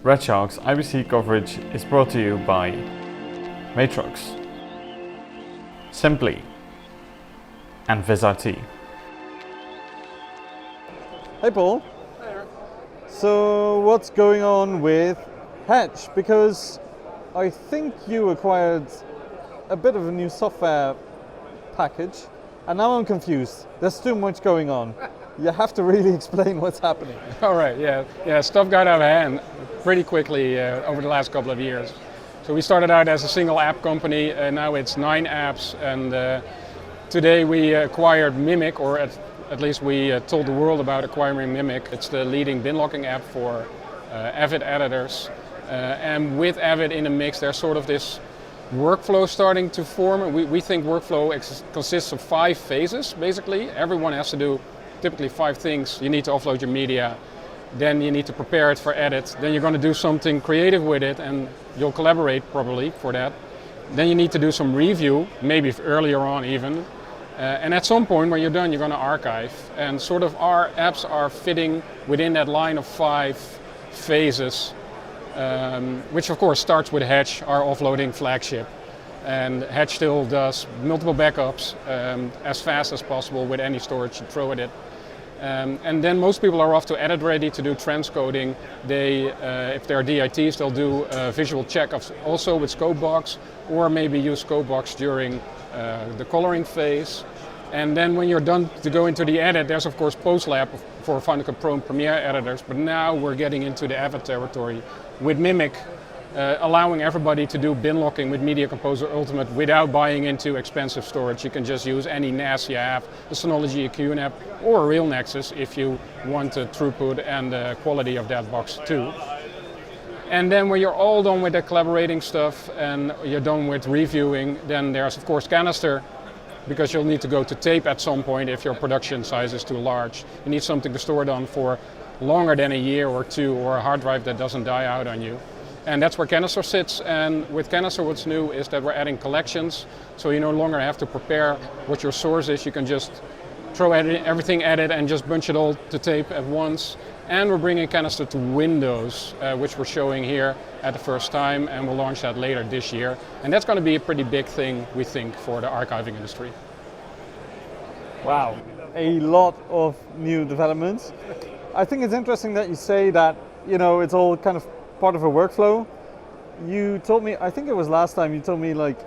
RedShark's IBC coverage is brought to you by Matrox, Simply, and VisRT. Hey Paul. Hey Eric. So what's going on with Hedge? Because I think you acquired a bit of a new software package and now I'm confused. There's too much going on. You have to really explain what's happening. All right, yeah. Stuff got out of hand pretty quickly over the last couple of years. So we started out as a single app company, and now it's 9 apps. And today we acquired Mimiq, or at least we told the world about acquiring Mimiq. It's the leading bin locking app for Avid editors. And with Avid in the mix, there's sort of this workflow starting to form. We think workflow consists of 5 phases, basically. Everyone has to do typically 5 things. You need to offload your media, then you need to prepare it for edit, then you're going to do something creative with it and you'll collaborate probably for that. Then you need to do some review, maybe earlier on even. And at some point when you're done, you're going to archive. And sort of our apps are fitting within that line of 5 phases, which of course starts with Hedge, our offloading flagship. And Hedge still does multiple backups as fast as possible with any storage you throw at it. And then most people are off to edit ready to do transcoding. They, if they're DITs, they'll do a visual check also with Scopebox, or maybe use Scopebox during the coloring phase. And then when you're done to go into the edit, there's of course post-lab for Final Cut Pro and Premiere editors, but now we're getting into the Avid territory with Mimiq, allowing everybody to do bin locking with Media Composer Ultimate without buying into expensive storage. You can just use any NAS you have, a Synology, a QNAP, or a real Nexus if you want the throughput and the quality of that box too. And then when you're all done with the collaborating stuff and you're done with reviewing, then there's of course Canister, because you'll need to go to tape at some point if your production size is too large. You need something to store it on for longer than a year or 2, or a hard drive that doesn't die out on you. And that's where Canister sits, and with Canister what's new is that we're adding collections, so you no longer have to prepare what your source is. You can just throw everything at it and just bunch it all to tape at once. And we're bringing Canister to Windows, which we're showing here at the first time, and we'll launch that later this year. And that's going to be a pretty big thing, we think, for the archiving industry. Wow, a lot of new developments. I think it's interesting that you say that, you know, it's all kind of part of a workflow. You told me, I think it was last time, you told me like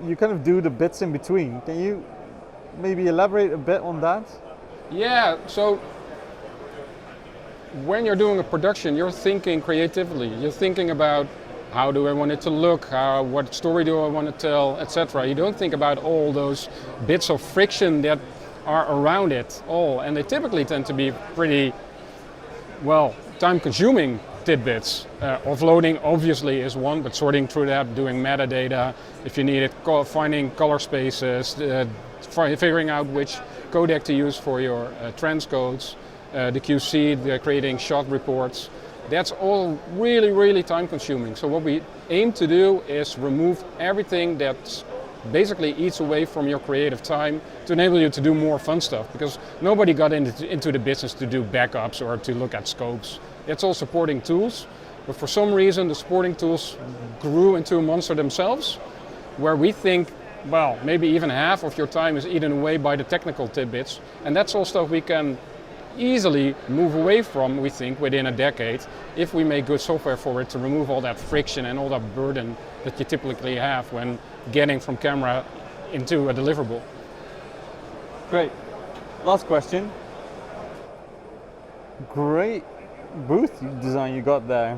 you kind of do the bits in between. Can you maybe elaborate a bit on that? Yeah, so when you're doing a production, you're thinking creatively. You're thinking about how do I want it to look, what story do I want to tell, etc. You don't think about all those bits of friction that are around it all, and they typically tend to be pretty, well, time-consuming tidbits. Offloading obviously is one, but sorting through that, doing metadata, if you need it, finding color spaces, figuring out which codec to use for your transcodes, the QC, creating shot reports. That's all really, really time consuming. So what we aim to do is remove everything that basically eats away from your creative time to enable you to do more fun stuff, because nobody got into the business to do backups or to look at scopes. It's all supporting tools, but for some reason the supporting tools grew into a monster themselves, where we think, well, maybe even half of your time is eaten away by the technical tidbits, and that's all stuff we can easily move away from, we think, within a decade, if we make good software for it to remove all that friction and all that burden that you typically have when getting from camera into a deliverable. Great. Last question. Great booth design you got there.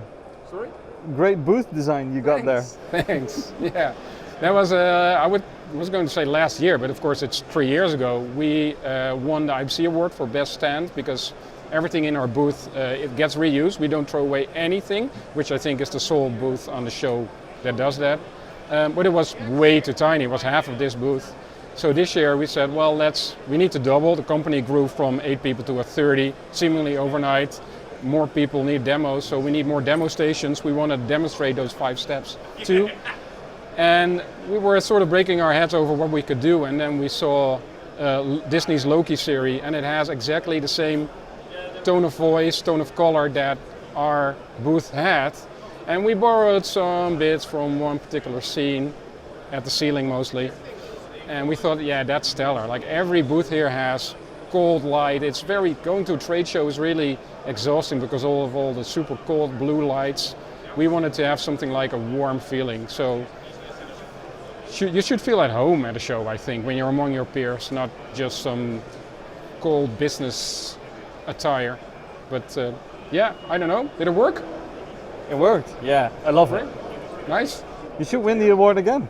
Sorry? Great booth design you got there. Thanks. Yeah, that was I was going to say last year, but of course it's 3 years ago. We won the IBC award for best stand because everything in our booth it gets reused. We don't throw away anything, which I think is the sole booth on the show that does that. But it was way too tiny. It was half of this booth. So this year we said, well, we need to double. The company grew from 8 people to 30, seemingly overnight. More people need demos, so we need more demo stations. We want to demonstrate those 5 steps too. And we were sort of breaking our heads over what we could do, and then we saw Disney's Loki series, and it has exactly the same tone of voice, tone of color that our booth had. And we borrowed some bits from one particular scene, at the ceiling mostly. And we thought, yeah, that's stellar. Like every booth here has cold light. It's going to a trade show is really exhausting because of all the super cold blue lights. We wanted to have something like a warm feeling. So you should feel at home at a show, I think, when you're among your peers, not just some cold business attire. But yeah, I don't know. Did it work? It worked. Yeah, I love it. Nice. You should win the award again.